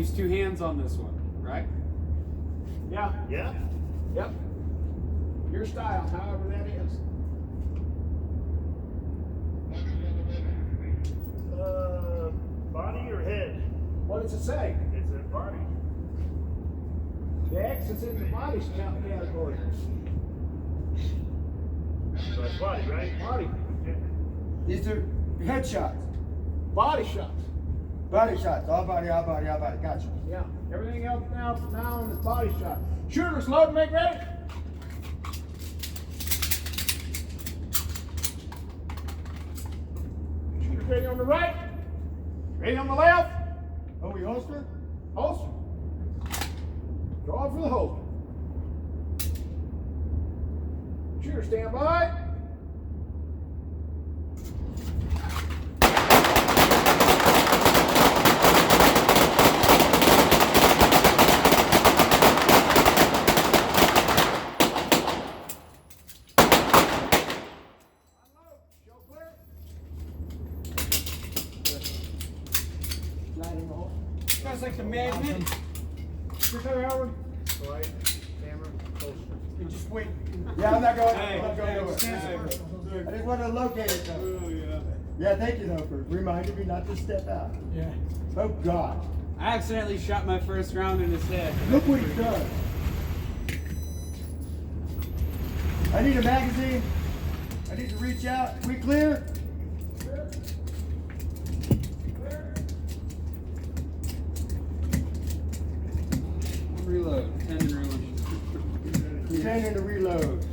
use two hands on this one, right? Yeah. Yeah. Yep. Your style, however that is. Body or head? What does it say? It's a body. The X is in the body category. So it's body, right? Body. Okay. These are headshots. Body shots. Body shots. All body, all body, all body. Gotcha. Yeah. Everything else now is body shot. Shooters, load and make ready. Shooters ready on the right. Ready on the left. Oh, we holster? Holster. Draw for the holster. Shooter stand by. Show clear. Slide in the hole. That's like the magnet. You're clear, Howard. Slide, camera, holster. You just wait. Yeah, I'm not going. Hey, I'm not going hey, nowhere. stand there. I just wanted to locate it though. Oh, yeah. Yeah, thank you though for reminding me not to step out. Yeah. Oh God. I accidentally shot my first round in his head. Look what he's done. I need a magazine. I need to reach out. We clear? Clear. Clear. Reload. 10 and reload. 10 in the reload.